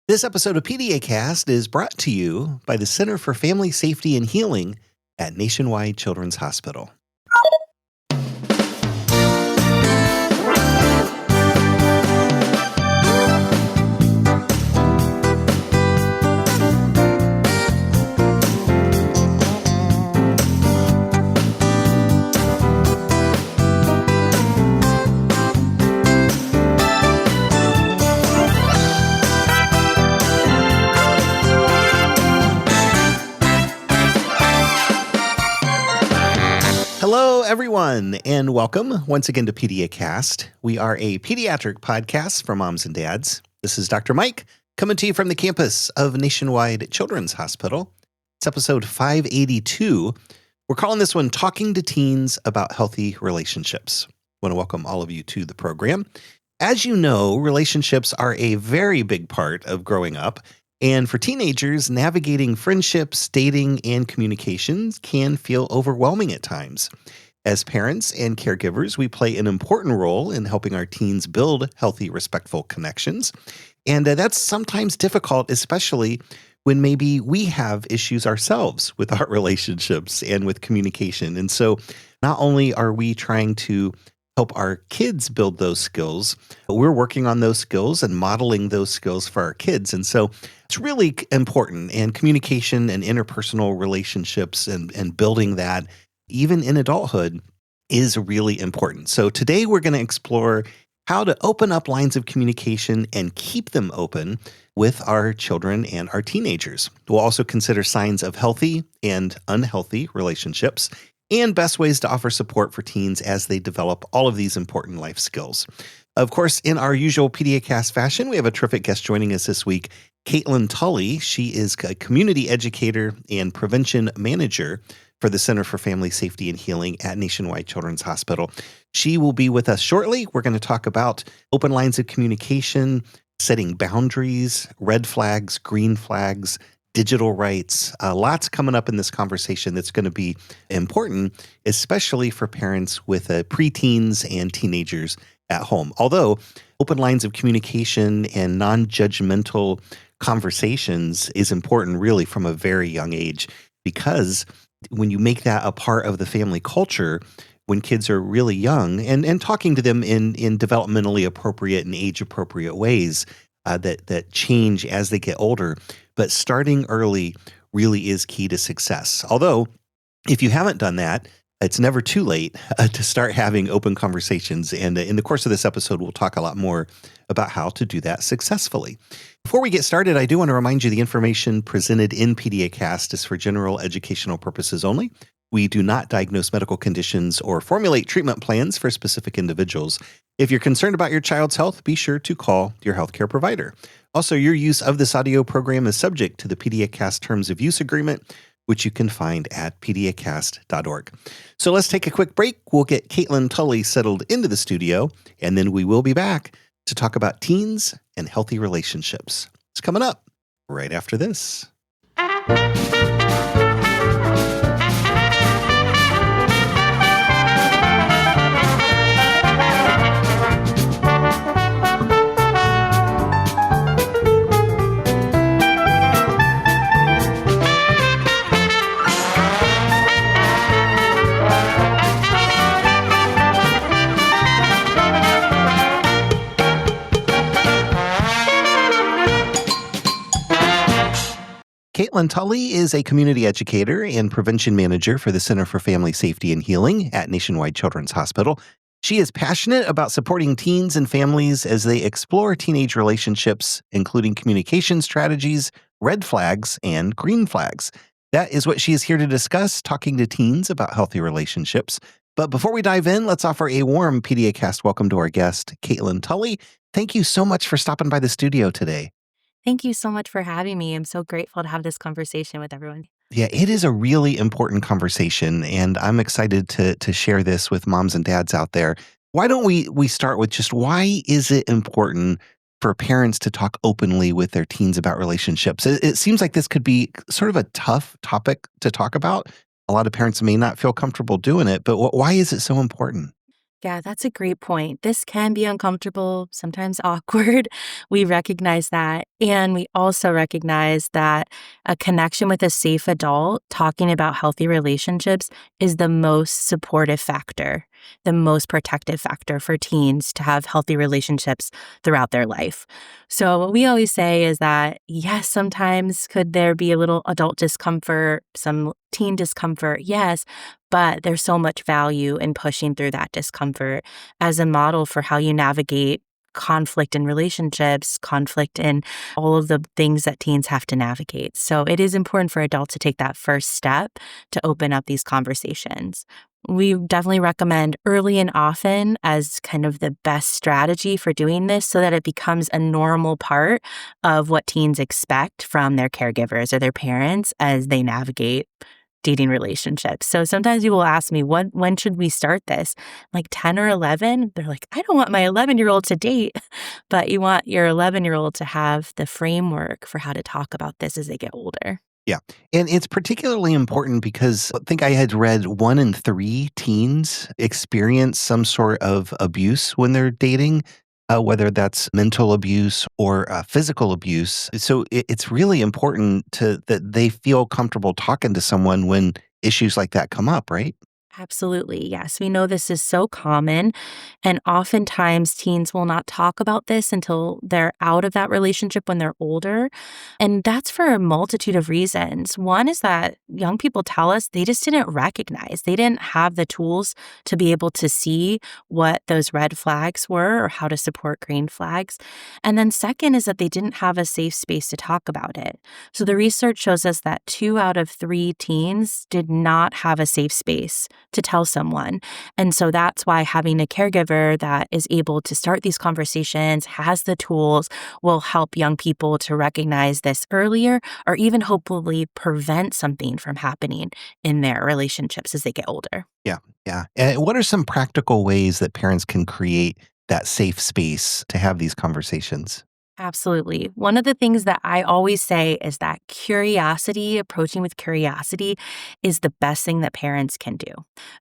This episode of PediaCast is brought to you by the Center for Family Safety and Healing at Nationwide Children's Hospital. Hello, everyone, and welcome once again to PediaCast. We are a pediatric podcast for moms and dads. This is Dr. Mike coming to you from the campus of Nationwide Children's Hospital. It's episode 582. We're calling this one Talking to Teens About Healthy Relationships. I want to welcome all of you to the program. As you know, relationships are a very big part of growing up. And for teenagers, navigating friendships, dating, and communications can feel overwhelming at times. As parents and caregivers, we play an important role in helping our teens build healthy, respectful connections. And that's sometimes difficult, especially when maybe we have issues ourselves with our relationships and with communication. And so not only are we trying to help our kids build those skills, but we're working on those skills and modeling those skills for our kids. And so it's really important, and communication and interpersonal relationships and building that, even in adulthood, is really important. So today we're going to explore how to open up lines of communication and keep them open with our children and our teenagers. We'll also consider signs of healthy and unhealthy relationships and best ways to offer support for teens as they develop all of these important life skills. Of course, in our usual PediaCast fashion, we have a terrific guest joining us this week, Caitlin Tully. She is a community educator and prevention manager for the Center for Family Safety and Healing at Nationwide Children's Hospital. She will be with us shortly. We're going to talk about open lines of communication, setting boundaries, red flags, green flags, digital rights. Lots coming up in this conversation that's going to be important, especially for parents with preteens and teenagers at home. Although open lines of communication and non-judgmental conversations is important really from a very young age, because when you make that a part of the family culture, when kids are really young and talking to them in developmentally appropriate and age-appropriate ways that change as they get older, but starting early really is key to success. Although, if you haven't done that, it's never too late to start having open conversations. And in the course of this episode, we'll talk a lot more about how to do that successfully. Before we get started, I do want to remind you the information presented in PediaCast is for general educational purposes only. We do not diagnose medical conditions or formulate treatment plans for specific individuals. If you're concerned about your child's health, be sure to call your healthcare provider. Also, your use of this audio program is subject to the PediaCast Terms of Use Agreement, which you can find at PediaCast.org. So let's take a quick break. We'll get Caitlin Tully settled into the studio, and then we will be back to talk about teens and healthy relationships. It's coming up right after this. Caitlin Tully is a community educator and prevention manager for the Center for Family Safety and Healing at Nationwide Children's Hospital. She is passionate about supporting teens and families as they explore teenage relationships, including communication strategies, red flags, and green flags. That is what she is here to discuss, talking to teens about healthy relationships. But before we dive in, let's offer a warm PediaCast welcome to our guest, Caitlin Tully. Thank you so much for stopping by the studio today. Thank you so much for having me. I'm so grateful to have this conversation with everyone. Yeah, it is a really important conversation, and I'm excited to share this with moms and dads out there. Why don't we start with just why is it important for parents to talk openly with their teens about relationships? It seems like this could be sort of a tough topic to talk about. A lot of parents may not feel comfortable doing it, but why is it so important? Yeah, that's a great point. This can be uncomfortable, sometimes awkward. We recognize that. And we also recognize that a connection with a safe adult talking about healthy relationships is the most supportive factor, the most protective factor for teens to have healthy relationships throughout their life. So, what we always say is that, yes, sometimes could there be a little adult discomfort, some teen discomfort? Yes, but there's so much value in pushing through that discomfort as a model for how you navigate conflict in relationships, conflict in all of the things that teens have to navigate. So it is important for adults to take that first step to open up these conversations. We definitely recommend early and often as kind of the best strategy for doing this so that it becomes a normal part of what teens expect from their caregivers or their parents as they navigate dating relationships. So sometimes people ask me, when should we start this? Like 10 or 11? They're like, I don't want my 11-year-old to date, but you want your 11-year-old to have the framework for how to talk about this as they get older. Yeah. And it's particularly important because I think I had read 1 in 3 teens experience some sort of abuse when they're dating, whether that's mental abuse or physical abuse. So it's really important that they feel comfortable talking to someone when issues like that come up, right? Absolutely. Yes. We know this is so common. And oftentimes teens will not talk about this until they're out of that relationship when they're older. And that's for a multitude of reasons. One is that young people tell us they just didn't recognize, they didn't have the tools to be able to see what those red flags were or how to support green flags. And then second is that they didn't have a safe space to talk about it. So the research shows us that 2 out of 3 teens did not have a safe space to tell someone. And so that's why having a caregiver that is able to start these conversations, has the tools, will help young people to recognize this earlier or even hopefully prevent something from happening in their relationships as they get older. Yeah. Yeah. And what are some practical ways that parents can create that safe space to have these conversations? Absolutely. One of the things that I always say is that curiosity, approaching with curiosity, is the best thing that parents can do.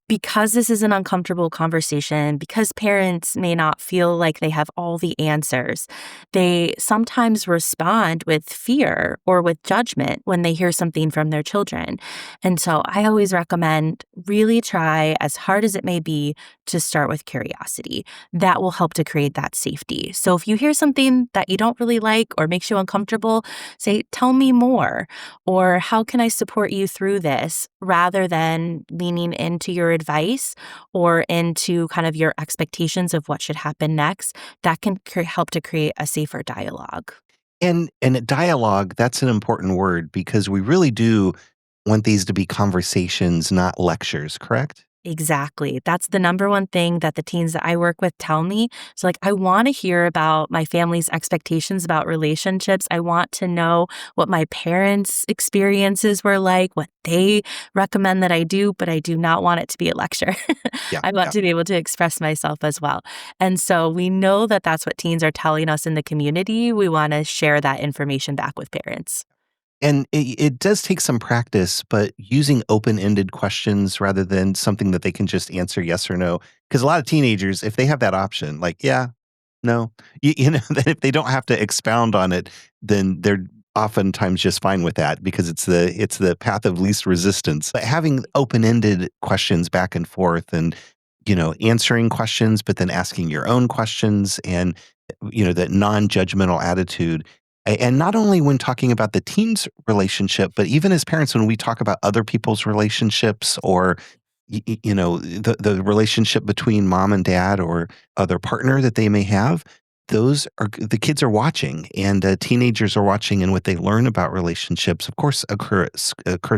Because this is an uncomfortable conversation, because parents may not feel like they have all the answers, they sometimes respond with fear or with judgment when they hear something from their children. And so I always recommend really try, as hard as it may be, to start with curiosity. That will help to create that safety. So if you hear something that you don't really like or makes you uncomfortable, say, tell me more, or how can I support you through this, rather than leaning into your advice or into kind of your expectations of what should happen next. That can help to create a safer dialogue. And a dialogue, that's an important word because we really do want these to be conversations, not lectures, correct? Exactly. That's the number one thing that the teens that I work with tell me. So, like, I want to hear about my family's expectations about relationships. I want to know what my parents' experiences were like, what they recommend that I do, but I do not want it to be a lecture. Yeah, I want yeah. to be able to express myself as well. And so we know that that's what teens are telling us in the community. We want to share that information back with parents. And it does take some practice, but using open-ended questions rather than something that they can just answer yes or no. Because a lot of teenagers, if they have that option, like, yeah, no, that if they don't have to expound on it, then they're oftentimes just fine with that because it's the path of least resistance. But having open-ended questions back and forth and, answering questions, but then asking your own questions and, that non-judgmental attitude and not only when talking about the teen's relationship, but even as parents, when we talk about other people's relationships or, the relationship between mom and dad or other partner that they may have, the kids are watching and teenagers are watching. And what they learn about relationships, of course, occurs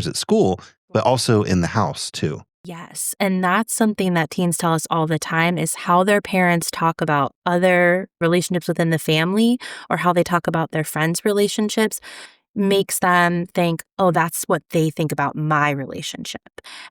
at school, but also in the house too. Yes. And that's something that teens tell us all the time is how their parents talk about other relationships within the family or how they talk about their friends' relationships makes them think, oh, that's what they think about my relationship.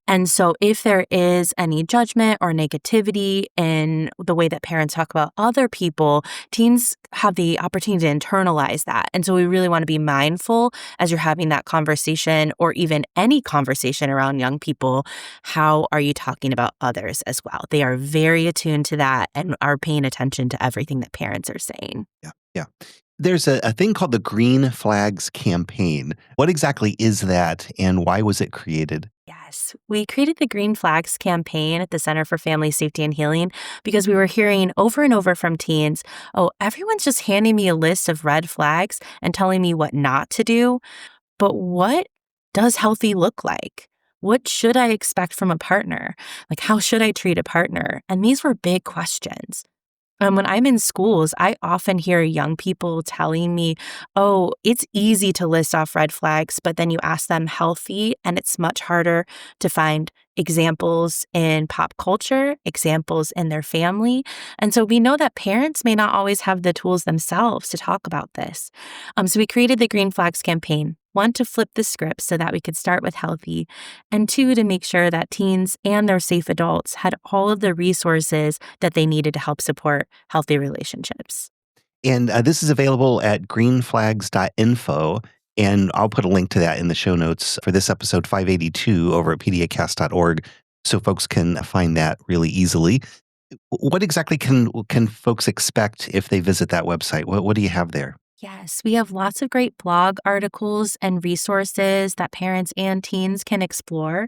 And so if there is any judgment or negativity in the way that parents talk about other people, teens have the opportunity to internalize that. And so we really want to be mindful as you're having that conversation or even any conversation around young people. How are you talking about others as well? They are very attuned to that and are paying attention to everything that parents are saying. Yeah. Yeah. There's a thing called the Green Flags Campaign. What exactly is that and why was it created? Yes, we created the Green Flags campaign at the Center for Family Safety and Healing because we were hearing over and over from teens, oh, everyone's just handing me a list of red flags and telling me what not to do. But what does healthy look like? What should I expect from a partner? Like, how should I treat a partner? And these were big questions. When I'm in schools, I often hear young people telling me, oh, it's easy to list off red flags, but then you ask them healthy, and it's much harder to find examples in pop culture, examples in their family. And so we know that parents may not always have the tools themselves to talk about this. So we created the Green Flags campaign. One, to flip the script so that we could start with healthy, and two, to make sure that teens and their safe adults had all of the resources that they needed to help support healthy relationships. And this is available at greenflags.info. And I'll put a link to that in the show notes for this episode 582 over at pediacast.org so folks can find that really easily. What exactly can folks expect if they visit that website? What do you have there? Yes, we have lots of great blog articles and resources that parents and teens can explore.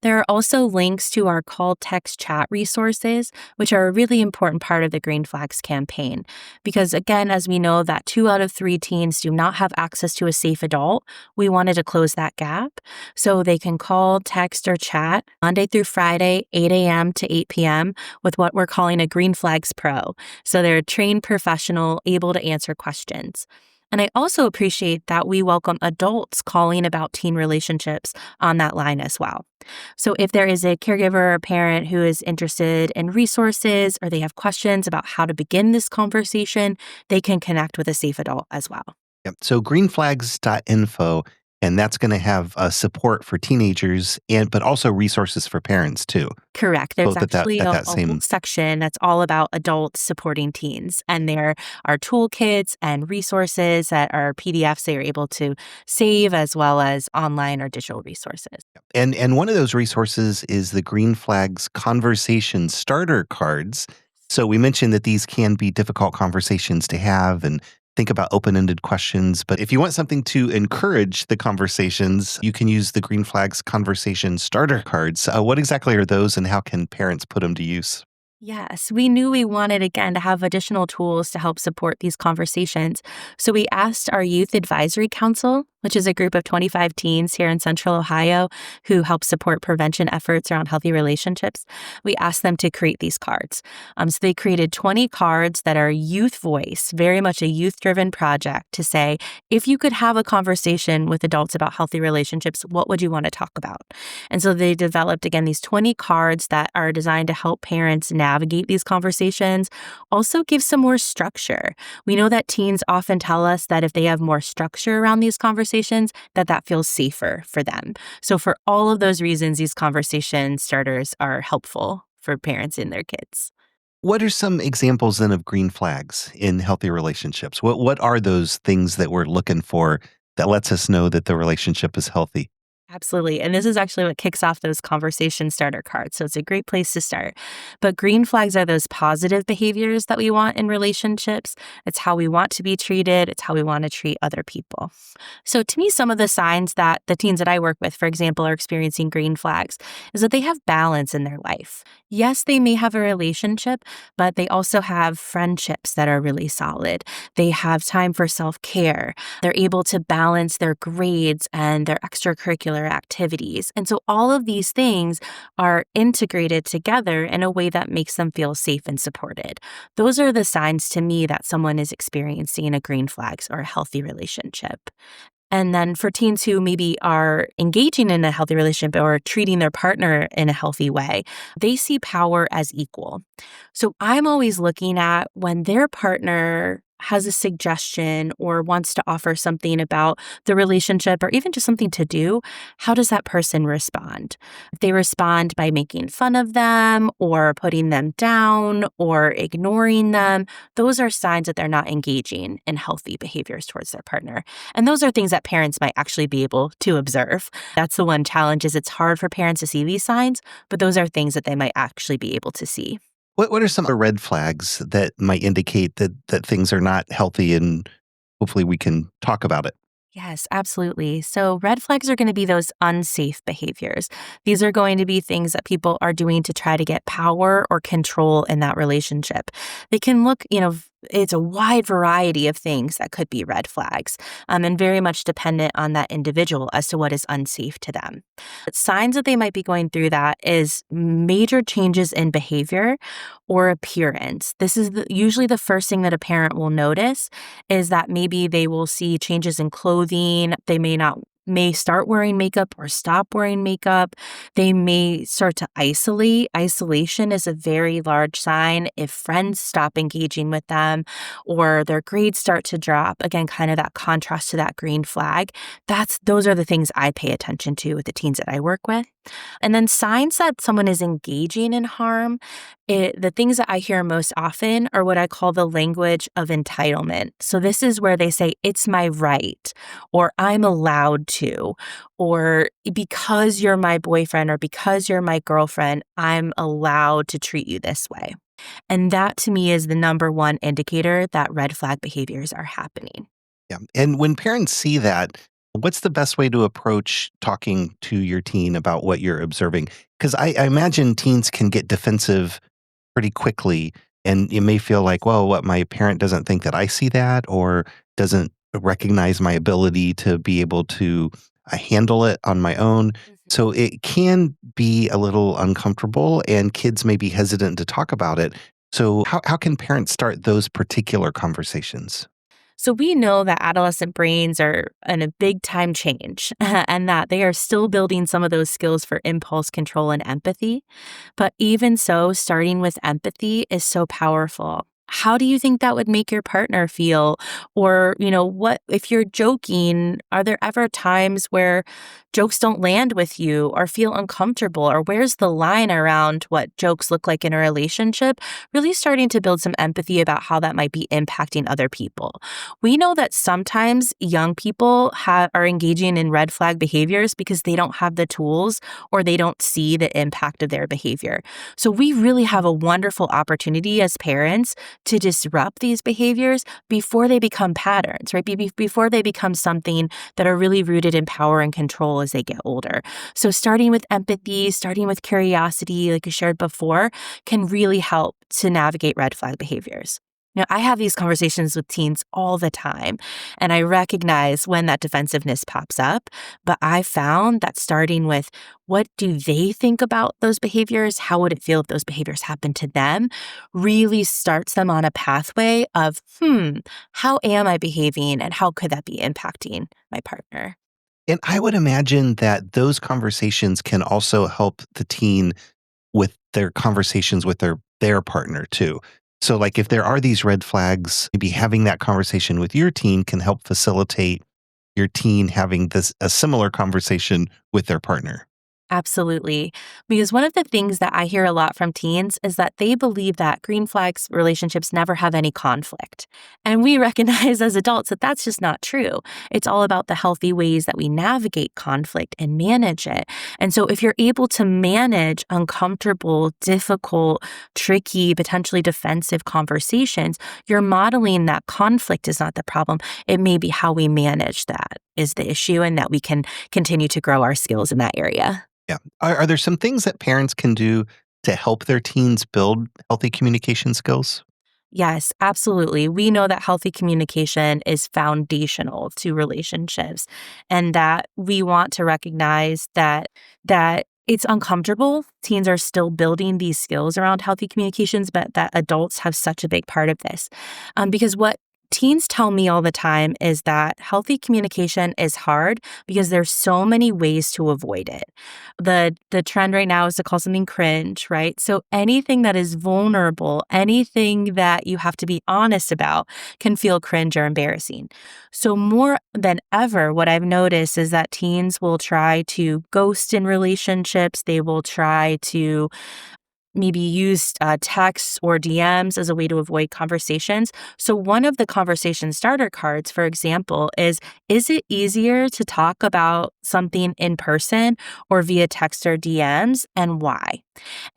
There are also links to our call text chat resources, which are a really important part of the Green Flags campaign. Because again, as we know that 2 out of 3 teens do not have access to a safe adult, we wanted to close that gap. So they can call, text, or chat Monday through Friday, 8 a.m. to 8 p.m. with what we're calling a Green Flags Pro. So they're a trained professional able to answer questions. And I also appreciate that we welcome adults calling about teen relationships on that line as well. So if there is a caregiver or parent who is interested in resources or they have questions about how to begin this conversation, they can connect with a safe adult as well. Yep. So greenflags.info, and that's going to have support for teenagers but also resources for parents too. Correct. There's Both actually at a that whole same. section that's all about adults supporting teens. And there are toolkits and resources that are PDFs they are able to save, as well as online or digital resources. And one of those resources is the Green Flags Conversation Starter Cards. So we mentioned that these can be difficult conversations to have and think about open-ended questions. But if you want something to encourage the conversations, you can use the Green Flags Conversation Starter Cards. What exactly are those and how can parents put them to use? Yes, we knew we wanted, again, to have additional tools to help support these conversations. So we asked our Youth Advisory Council, which is a group of 25 teens here in Central Ohio who help support prevention efforts around healthy relationships. We asked them to create these cards. So they created 20 cards that are youth voice, very much a youth-driven project to say, if you could have a conversation with adults about healthy relationships, what would you want to talk about? And so they developed, again, these 20 cards that are designed to help parents navigate these conversations, also give some more structure. We know that teens often tell us that if they have more structure around these conversations, that feels safer for them. So for all of those reasons, these conversation starters are helpful for parents and their kids. What are some examples then of green flags in healthy relationships? What are those things that we're looking for that lets us know that the relationship is healthy? Absolutely. And this is actually what kicks off those conversation starter cards. So it's a great place to start. But green flags are those positive behaviors that we want in relationships. It's how we want to be treated. It's how we want to treat other people. So to me, some of the signs that the teens that I work with, for example, are experiencing green flags is that they have balance in their life. Yes, they may have a relationship, but they also have friendships that are really solid. They have time for self-care. They're able to balance their grades and their extracurricular activities. And so all of these things are integrated together in a way that makes them feel safe and supported. Those are the signs to me that someone is experiencing a green flags or a healthy relationship. And then for teens who maybe are engaging in a healthy relationship or treating their partner in a healthy way, they see power as equal. So I'm always looking at when their partner has a suggestion or wants to offer something about the relationship or even just something to do, how does that person respond? If they respond by making fun of them or putting them down or ignoring them, those are signs that they're not engaging in healthy behaviors towards their partner. And those are things that parents might actually be able to observe. That's the one challenge is it's hard for parents to see these signs, but those are things that they might actually be able to see. What are some other red flags that might indicate that things are not healthy, and hopefully we can talk about it? Yes, absolutely. So, red flags are going to be those unsafe behaviors. These are going to be things that people are doing to try to get power or control in that relationship. They can look, it's a wide variety of things that could be red flags, and very much dependent on that individual as to what is unsafe to them. But signs that they might be going through that is major changes in behavior or appearance. This is usually the first thing that a parent will notice is that maybe they will see changes in clothing. They may start wearing makeup or stop wearing makeup. They may start to isolate. Isolation is a very large sign. If friends stop engaging with them or their grades start to drop, again, kind of that contrast to that green flag, those are the things I pay attention to with the teens that I work with. And then signs that someone is engaging in harm, the things that I hear most often are what I call the language of entitlement. So this is where they say, it's my right, or I'm allowed to, or because you're my boyfriend or because you're my girlfriend, I'm allowed to treat you this way. And that to me is the number one indicator that red flag behaviors are happening. Yeah. And when parents see that, what's the best way to approach talking to your teen about what you're observing? Because I imagine teens can get defensive pretty quickly, and you may feel like, well, what, my parent doesn't think that I see that or doesn't recognize my ability to be able to handle it on my own. So it can be a little uncomfortable, and kids may be hesitant to talk about it. So, how can parents start those particular conversations? So we know that adolescent brains are in a big time change and that they are still building some of those skills for impulse control and empathy. But even so, starting with empathy is so powerful. How do you think that would make your partner feel? Or, what if you're joking, are there ever times where jokes don't land with you or feel uncomfortable? Or where's the line around what jokes look like in a relationship? Really starting to build some empathy about how that might be impacting other people. We know that sometimes young people are engaging in red flag behaviors because they don't have the tools or they don't see the impact of their behavior. So we really have a wonderful opportunity as parents to disrupt these behaviors before they become patterns, right? Before they become something that are really rooted in power and control as they get older. So starting with empathy, starting with curiosity, like I shared before, can really help to navigate red flag behaviors. I have these conversations with teens all the time, and I recognize when that defensiveness pops up. But I found that starting with what do they think about those behaviors, how would it feel if those behaviors happen to them, really starts them on a pathway of, how am I behaving and how could that be impacting my partner? And I would imagine that those conversations can also help the teen with their conversations with their partner too. So like if there are these red flags, maybe having that conversation with your teen can help facilitate your teen having this a similar conversation with their partner. Absolutely. Because one of the things that I hear a lot from teens is that they believe that green flags relationships never have any conflict. And we recognize as adults that that's just not true. It's all about the healthy ways that we navigate conflict and manage it. And so if you're able to manage uncomfortable, difficult, tricky, potentially defensive conversations, you're modeling that conflict is not the problem. It may be how we manage that is the issue and that we can continue to grow our skills in that area. Yeah. Are there some things that parents can do to help their teens build healthy communication skills? Yes, absolutely. We know that healthy communication is foundational to relationships and that we want to recognize that it's uncomfortable. Teens are still building these skills around healthy communications, but that adults have such a big part of this. Because what teens tell me all the time is that healthy communication is hard because there's so many ways to avoid it. The trend right now is to call something cringe, right? So anything that is vulnerable, anything that you have to be honest about can feel cringe or embarrassing. So more than ever, what I've noticed is that teens will try to ghost in relationships. They will try to maybe use texts or DMs as a way to avoid conversations. So one of the conversation starter cards, for example, is it easier to talk about something in person or via text or DMs, and why?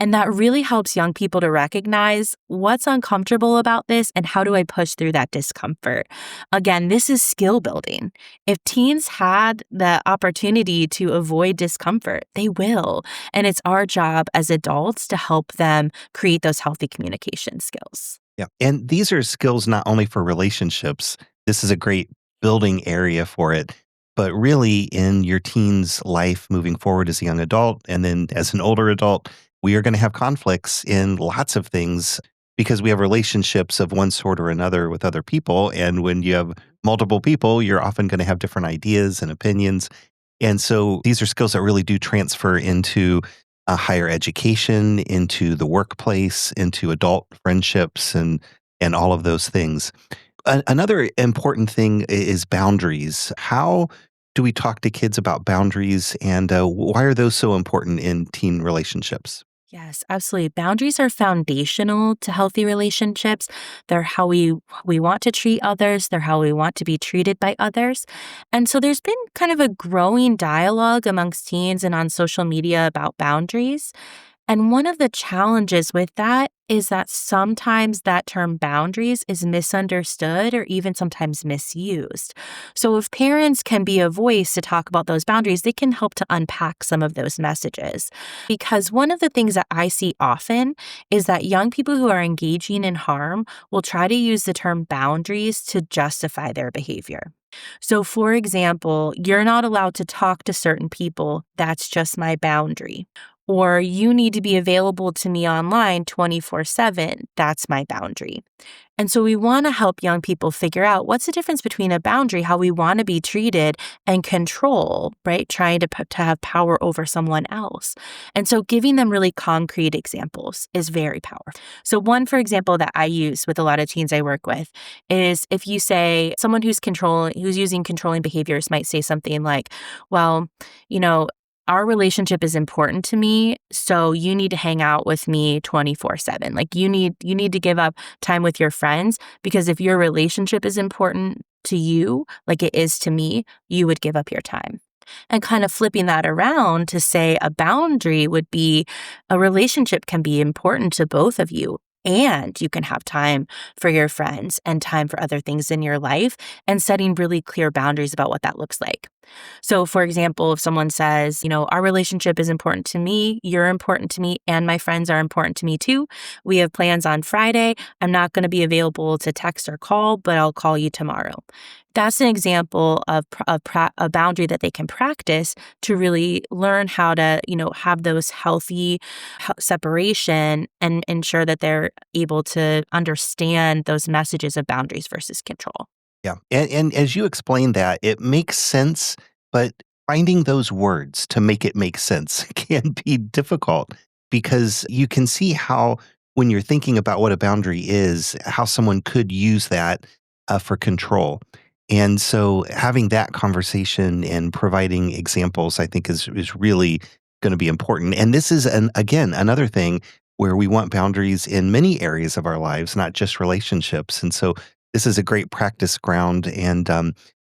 And that really helps young people to recognize what's uncomfortable about this and how do I push through that discomfort. Again, this is skill building. If teens had the opportunity to avoid discomfort, they will. And it's our job as adults to help them create those healthy communication skills. Yeah. And these are skills not only for relationships, this is a great building area for it, but really in your teen's life moving forward as a young adult and then as an older adult, we are going to have conflicts in lots of things because we have relationships of one sort or another with other people. And when you have multiple people, you're often going to have different ideas and opinions. And so these are skills that really do transfer into higher education, into the workplace, into adult friendships, and all of those things. Another important thing is boundaries. How do we talk to kids about boundaries, and why are those so important in teen relationships? Yes, absolutely. Boundaries are foundational to healthy relationships. They're how we want to treat others, they're how we want to be treated by others. And so there's been kind of a growing dialogue amongst teens and on social media about boundaries. And one of the challenges with that is that sometimes that term boundaries is misunderstood or even sometimes misused. So if parents can be a voice to talk about those boundaries, they can help to unpack some of those messages. Because one of the things that I see often is that young people who are engaging in harm will try to use the term boundaries to justify their behavior. So, for example, you're not allowed to talk to certain people. That's just my boundary. Or you need to be available to me online 24/7. That's my boundary. And so we want to help young people figure out what's the difference between a boundary, how we want to be treated, and control, right? Trying to have power over someone else. And so giving them really concrete examples is very powerful. So one, for example, that I use with a lot of teens I work with is if you say someone who's using controlling behaviors might say something like, well, you know, our relationship is important to me, so you need to hang out with me 24/7. Like you need to give up time with your friends because if your relationship is important to you, like it is to me, you would give up your time. And kind of flipping that around to say a boundary would be a relationship can be important to both of you. And you can have time for your friends and time for other things in your life and setting really clear boundaries about what that looks like. So, for example, if someone says, our relationship is important to me, you're important to me, and my friends are important to me too. We have plans on Friday. I'm not going to be available to text or call, but I'll call you tomorrow. That's an example of a boundary that they can practice to really learn how to, have those healthy separation and ensure that they're able to understand those messages of boundaries versus control. Yeah. And as you explained that, it makes sense, but finding those words to make it make sense can be difficult because you can see how, when you're thinking about what a boundary is, how someone could use that for control. And so having that conversation and providing examples, I think is really going to be important. And this is, again, another thing where we want boundaries in many areas of our lives, not just relationships. And so this is a great practice ground. And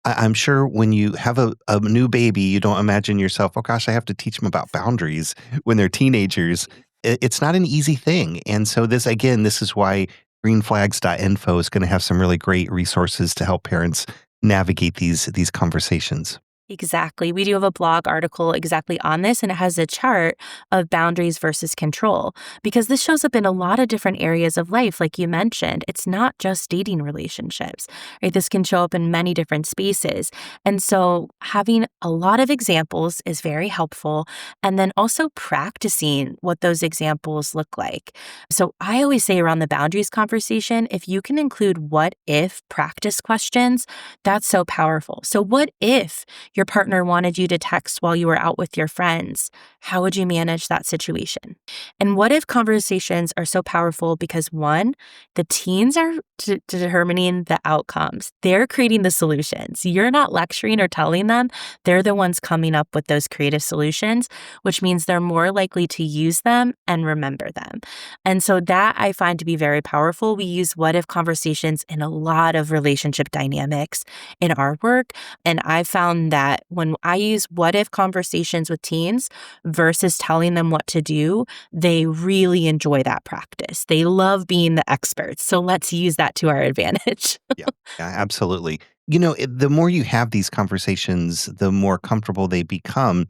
I'm sure when you have a new baby, you don't imagine yourself, oh gosh, I have to teach them about boundaries when they're teenagers. It's not an easy thing. And so this is why greenflags.info is going to have some really great resources to help parents navigate these conversations. Exactly. We do have a blog article exactly on this, and it has a chart of boundaries versus control because this shows up in a lot of different areas of life, like you mentioned. It's not just dating relationships, right? This can show up in many different spaces. And so having a lot of examples is very helpful. And then also practicing what those examples look like. So I always say around the boundaries conversation, if you can include what if practice questions, that's so powerful. So, what if your partner wanted you to text while you were out with your friends? How would you manage that situation? And what if conversations are so powerful because one, the teens are determining the outcomes, they're creating the solutions. You're not lecturing or telling them, they're the ones coming up with those creative solutions, which means they're more likely to use them and remember them. And so that I find to be very powerful. We use what if conversations in a lot of relationship dynamics in our work. And I found that when I use what if conversations with teens versus telling them what to do, they really enjoy that practice. They love being the experts. So let's use that to our advantage. Yeah, yeah, absolutely. The more you have these conversations, the more comfortable they become.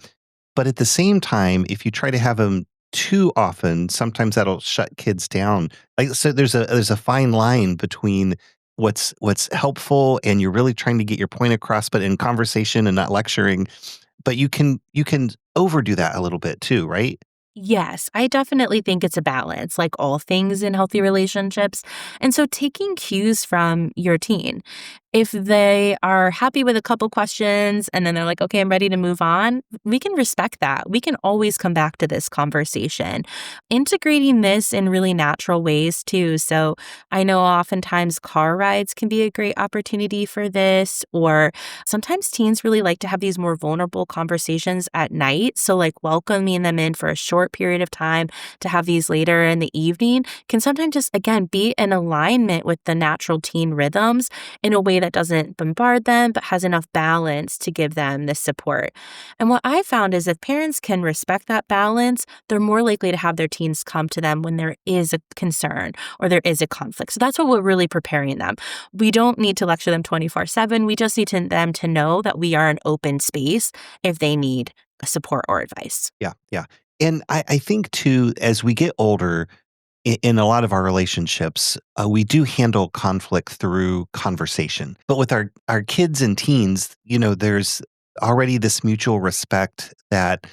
But at the same time, if you try to have them too often, sometimes that'll shut kids down. Like, so there's a fine line between what's helpful and you're really trying to get your point across, but in conversation and not lecturing. But you can overdo that a little bit too, right? Yes, I definitely think it's a balance, like all things in healthy relationships. And so taking cues from your teen, if they are happy with a couple questions and then they're like, okay, I'm ready to move on, we can respect that. We can always come back to this conversation, integrating this in really natural ways too. So I know oftentimes car rides can be a great opportunity for this, or sometimes teens really like to have these more vulnerable conversations at night. So, like welcoming them in for a short period of time to have these later in the evening can sometimes just, again, be in alignment with the natural teen rhythms in a way that doesn't bombard them, but has enough balance to give them this support. And what I found is if parents can respect that balance, they're more likely to have their teens come to them when there is a concern or there is a conflict. So that's what we're really preparing them. We don't need to lecture them 24/7. We just need them to know that we are an open space if they need support or advice. Yeah, yeah. And I think too, as we get older, in a lot of our relationships, we do handle conflict through conversation. But with our kids and teens, there's already this mutual respect that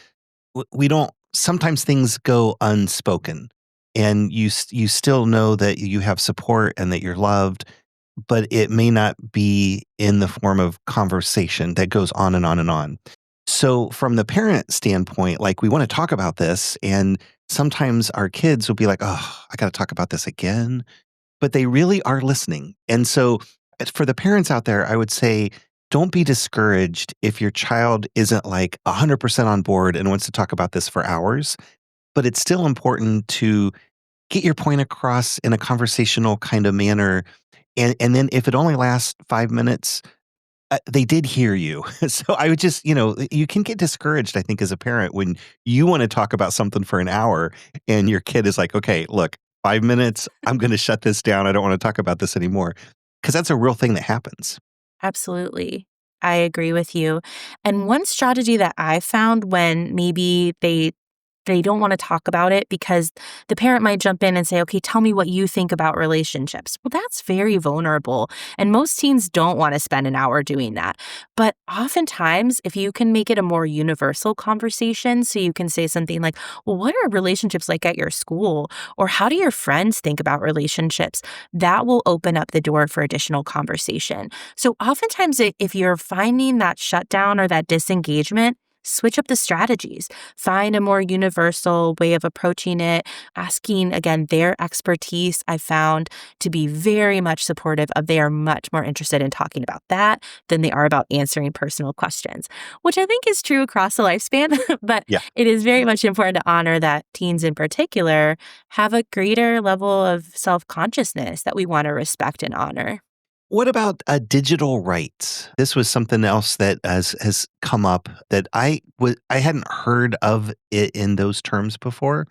we don't. Sometimes things go unspoken, and you still know that you have support and that you're loved, but it may not be in the form of conversation that goes on and on and on. So from the parent standpoint, like we want to talk about this, and sometimes our kids will be like, "Oh, I got to talk about this again," but they really are listening. And so for the parents out there, I would say, don't be discouraged if your child isn't like 100% on board and wants to talk about this for hours. But it's still important to get your point across in a conversational kind of manner. And then if it only lasts 5 minutes, they did hear you. So I would just, you can get discouraged, I think, as a parent when you want to talk about something for an hour and your kid is like, okay, look, 5 minutes, I'm going to shut this down. I don't want to talk about this anymore. Because that's a real thing that happens. Absolutely. I agree with you. And one strategy that I found when maybe they don't want to talk about it because the parent might jump in and say, okay, tell me what you think about relationships. Well, that's very vulnerable. And most teens don't want to spend an hour doing that. But oftentimes, if you can make it a more universal conversation, so you can say something like, well, what are relationships like at your school? Or how do your friends think about relationships? That will open up the door for additional conversation. So oftentimes, if you're finding that shutdown or that disengagement, switch up the strategies. Find a more universal way of approaching it, asking again their expertise. I found to be very much supportive of they are much more interested in talking about that than they are about answering personal questions, which I think is true across the lifespan. But Yeah. it is very much important to honor that teens in particular have a greater level of self-consciousness that we want to respect and honor. What about digital rights? This was something else that has come up that I hadn't heard of it in those terms before,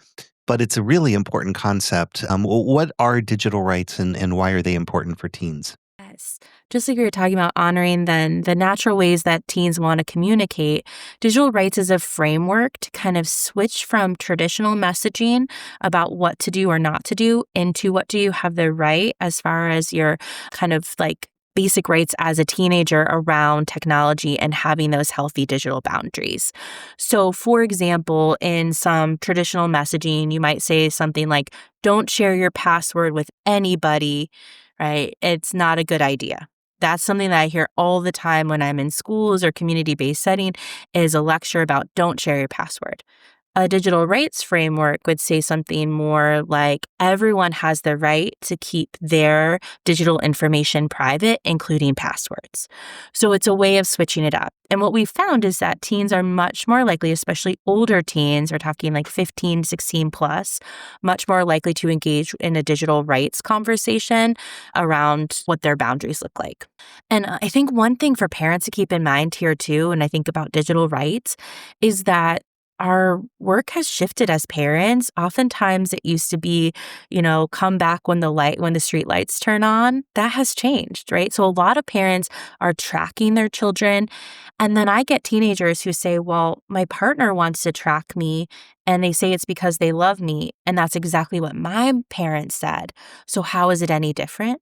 but it's a really important concept. What are digital rights and why are they important for teens? Yes. Just like we were talking about honoring then the natural ways that teens want to communicate, digital rights is a framework to kind of switch from traditional messaging about what to do or not to do into what do you have the right as far as your kind of like basic rights as a teenager around technology and having those healthy digital boundaries. So, for example, in some traditional messaging, you might say something like, don't share your password with anybody, right? It's not a good idea. That's something that I hear all the time when I'm in schools or community-based setting is a lecture about don't share your password. A digital rights framework would say something more like everyone has the right to keep their digital information private, including passwords. So it's a way of switching it up. And what we found is that teens are much more likely, especially older teens, we're talking like 15, 16 plus, much more likely to engage in a digital rights conversation around what their boundaries look like. And I think one thing for parents to keep in mind here too, when I think about digital rights, is that our work has shifted as parents. Oftentimes it used to be, come back when the street lights turn on. That has changed, right? So a lot of parents are tracking their children. And then I get teenagers who say, well, my partner wants to track me and they say it's because they love me. And that's exactly what my parents said. So how is it any different?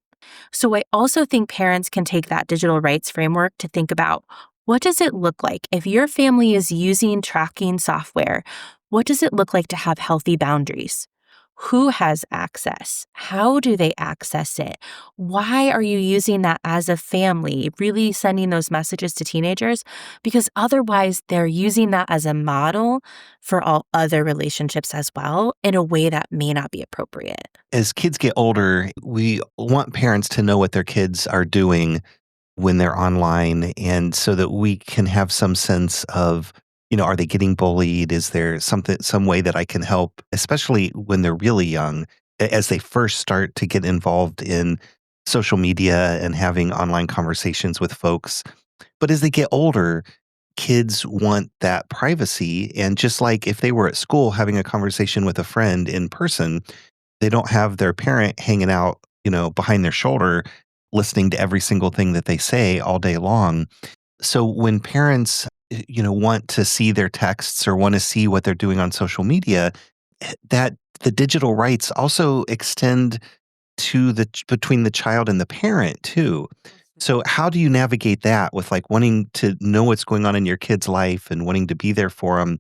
So I also think parents can take that digital rights framework to think about what does it look like if your family is using tracking software? What does it look like to have healthy boundaries? Who has access? How do they access it? Why are you using that as a family? Really sending those messages to teenagers because otherwise they're using that as a model for all other relationships as well in a way that may not be appropriate. As kids get older, we want parents to know what their kids are doing when they're online, and so that we can have some sense of, are they getting bullied? Is there some way that I can help, especially when they're really young, as they first start to get involved in social media and having online conversations with folks. But as they get older, kids want that privacy. And just like if they were at school having a conversation with a friend in person, they don't have their parent hanging out, behind their shoulder, listening to every single thing that they say all day long. So when parents, want to see their texts or want to see what they're doing on social media, that the digital rights also extend to between the child and the parent too. So how do you navigate that with like wanting to know what's going on in your kid's life and wanting to be there for them,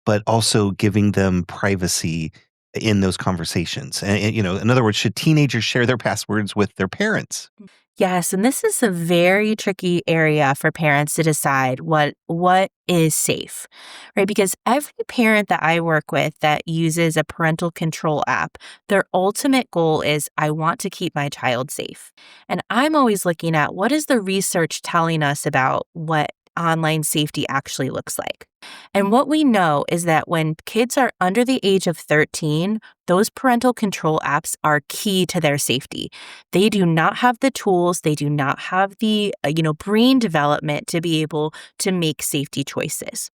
but also giving them privacy in those conversations? And in other words, should teenagers share their passwords with their parents? Yes, and this is a very tricky area for parents to decide what is safe, right? Because every parent that I work with that uses a parental control app, their ultimate goal is I want to keep my child safe. And I'm always looking at what is the research telling us about what online safety actually looks like. And what we know is that when kids are under the age of 13, those parental control apps are key to their safety. They do not have the tools, they do not have the brain development to be able to make safety choices.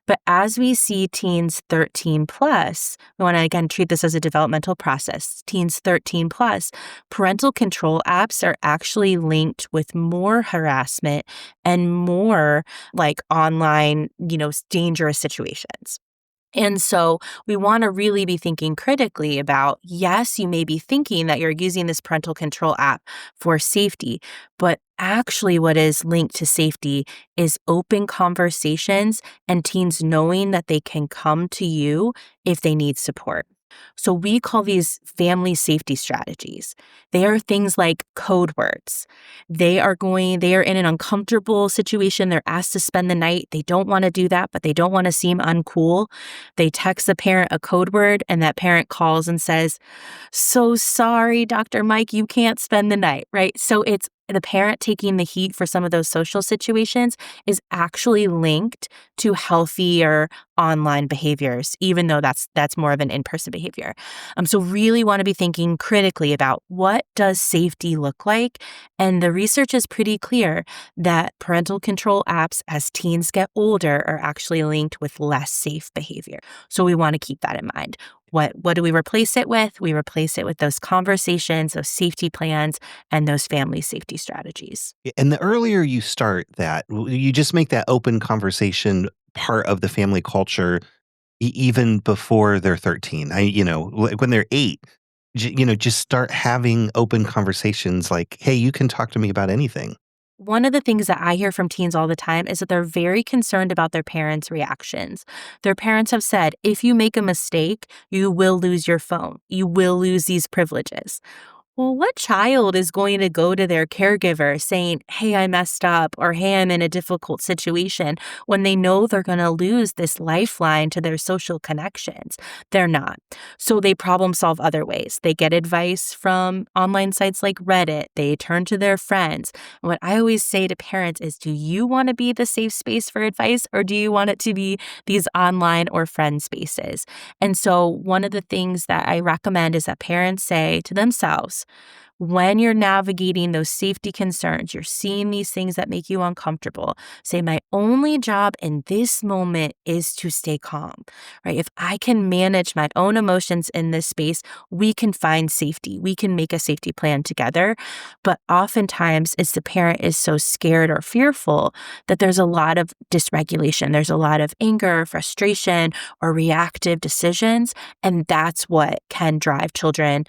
But as we see teens 13 plus, we want to again treat this as a developmental process. Teens 13 plus, parental control apps are actually linked with more harassment and more like online, dangerous situations. And so we want to really be thinking critically about, yes, you may be thinking that you're using this parental control app for safety, but actually what is linked to safety is open conversations and teens knowing that they can come to you if they need support. So we call these family safety strategies. They are things like code words. They are in an uncomfortable situation. They're asked to spend the night. They don't want to do that, but they don't want to seem uncool. They text the parent a code word and that parent calls and says, so sorry, Dr. Mike, you can't spend the night, right? So it's the parent taking the heat for some of those social situations is actually linked to healthier online behaviors, even though that's more of an in-person behavior. So really want to be thinking critically about what does safety look like? And the research is pretty clear that parental control apps as teens get older are actually linked with less safe behavior. So we want to keep that in mind. What do we replace it with? We replace it with those conversations, those safety plans, and those family safety strategies. And the earlier you start that, you just make that open conversation part of the family culture even before they're 13. Like when they're 8, just start having open conversations like, "Hey, you can talk to me about anything." One of the things that I hear from teens all the time is that they're very concerned about their parents' reactions. Their parents have said, if you make a mistake, you will lose your phone. You will lose these privileges. Well, what child is going to go to their caregiver saying, hey, I messed up, or hey, I'm in a difficult situation, when they know they're going to lose this lifeline to their social connections? They're not. So they problem solve other ways. They get advice from online sites like Reddit. They turn to their friends. And what I always say to parents is, do you want to be the safe space for advice, or do you want it to be these online or friend spaces? And so one of the things that I recommend is that parents say to themselves, when you're navigating those safety concerns, you're seeing these things that make you uncomfortable, say, my only job in this moment is to stay calm, right? If I can manage my own emotions in this space, we can find safety. We can make a safety plan together. But oftentimes it's the parent is so scared or fearful that there's a lot of dysregulation. There's a lot of anger, frustration, or reactive decisions. And that's what can drive children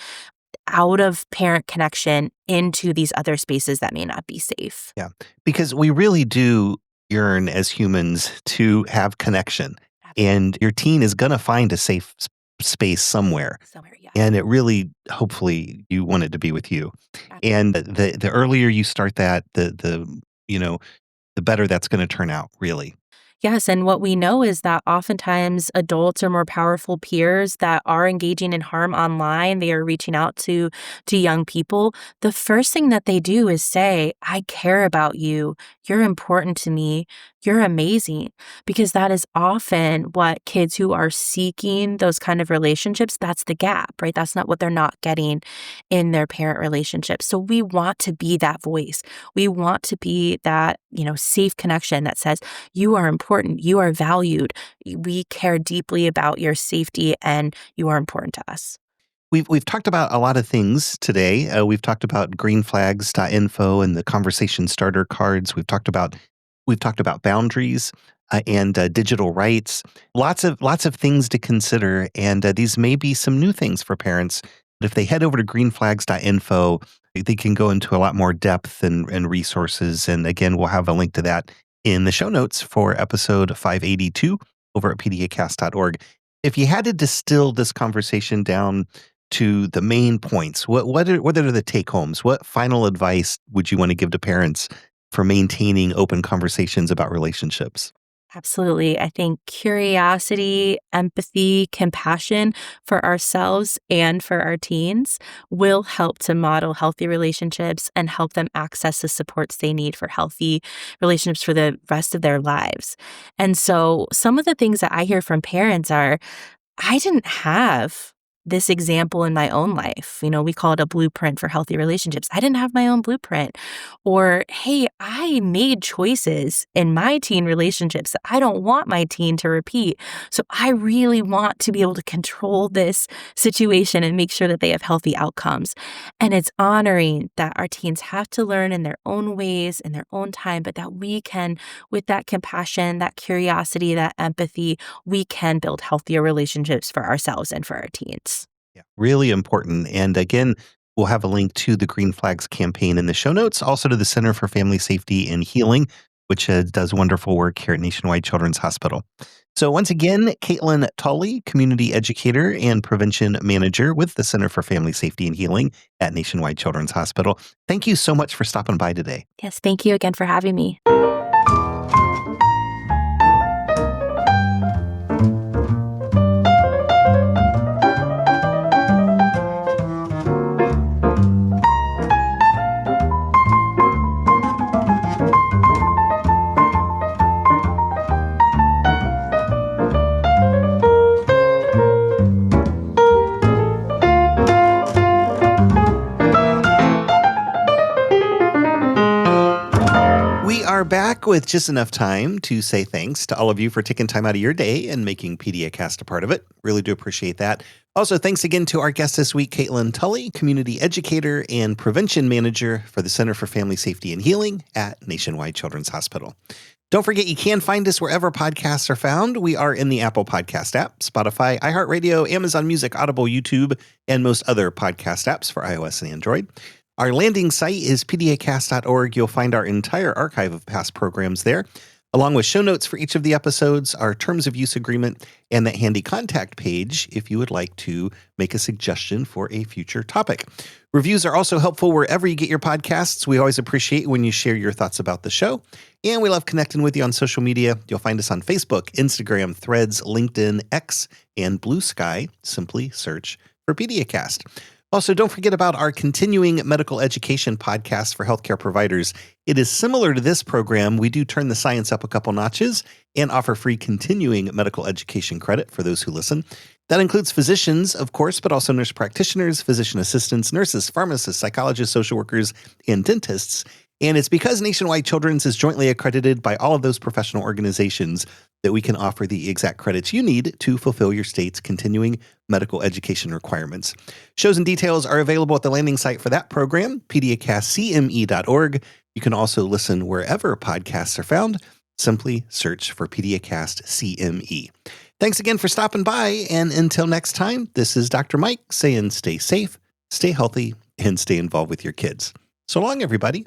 out of parent connection into these other spaces that may not be safe. Yeah, because we really do yearn as humans to have connection, and your teen is gonna find a safe space somewhere, Somewhere, yeah. and it really hopefully, you want it to be with you, and the earlier you start that, the better that's gonna turn out, really. Yes, and what we know is that oftentimes adults are more powerful peers that are engaging in harm online. They are reaching out to young people. The first thing that they do is say, I care about you. You're important to me. You're amazing. Because that is often what kids who are seeking those kind of relationships, that's the gap, right? That's not what they're not getting in their parent relationships. So we want to be that voice. We want to be that, safe connection that says, you are important. You are valued. We care deeply about your safety and you are important to us. We've talked about a lot of things today. We've talked about greenflags.info and the conversation starter cards. We've talked about boundaries and digital rights. Lots of things to consider, and these may be some new things for parents. But if they head over to greenflags.info, they can go into a lot more depth and resources. And again, we'll have a link to that in the show notes for episode 582 over at pediacast.org. If you had to distill this conversation down to the main points, what are the take homes? What final advice would you want to give to parents for maintaining open conversations about relationships? Absolutely. I think curiosity, empathy, compassion for ourselves and for our teens will help to model healthy relationships and help them access the supports they need for healthy relationships for the rest of their lives. And so some of the things that I hear from parents are, I didn't have this example in my own life. We call it a blueprint for healthy relationships. I didn't have my own blueprint. Or, hey, I made choices in my teen relationships that I don't want my teen to repeat. So I really want to be able to control this situation and make sure that they have healthy outcomes. And it's honoring that our teens have to learn in their own ways, in their own time, but that we can, with that compassion, that curiosity, that empathy, we can build healthier relationships for ourselves and for our teens. Yeah, really important. And again, we'll have a link to the Green Flags campaign in the show notes, also to the Center for Family Safety and Healing, which does wonderful work here at Nationwide Children's Hospital. So once again, Caitlin Tully, community educator and prevention manager with the Center for Family Safety and Healing at Nationwide Children's Hospital. Thank you so much for stopping by today. Yes, thank you again for having me. back with just enough time to say thanks to all of you for taking time out of your day and making PediaCast a part of it. Really do appreciate that. Also, thanks again to our guest this week, Caitlin Tully, community educator and prevention manager for the Center for Family Safety and Healing at Nationwide Children's Hospital. Don't forget, you can find us wherever podcasts are found. We are in the Apple Podcast app, Spotify, iHeartRadio, Amazon Music, Audible, YouTube, and most other podcast apps for iOS and Android. Our landing site is PediaCast.org. You'll find our entire archive of past programs there, along with show notes for each of the episodes, our terms of use agreement, and that handy contact page if you would like to make a suggestion for a future topic. Reviews are also helpful wherever you get your podcasts. We always appreciate when you share your thoughts about the show. And we love connecting with you on social media. You'll find us on Facebook, Instagram, Threads, LinkedIn, X, and Blue Sky. Simply search for PediaCast. Also, don't forget about our continuing medical education podcast for healthcare providers. It is similar to this program. We do turn the science up a couple notches and offer free continuing medical education credit for those who listen. That includes physicians, of course, but also nurse practitioners, physician assistants, nurses, pharmacists, psychologists, social workers, and dentists. And it's because Nationwide Children's is jointly accredited by all of those professional organizations that we can offer the exact credits you need to fulfill your state's continuing medical education requirements. Shows and details are available at the landing site for that program, PediaCastCME.org. You can also listen wherever podcasts are found. Simply search for PediaCast CME. Thanks again for stopping by, and until next time, this is Dr. Mike saying stay safe, stay healthy, and stay involved with your kids. So long, everybody.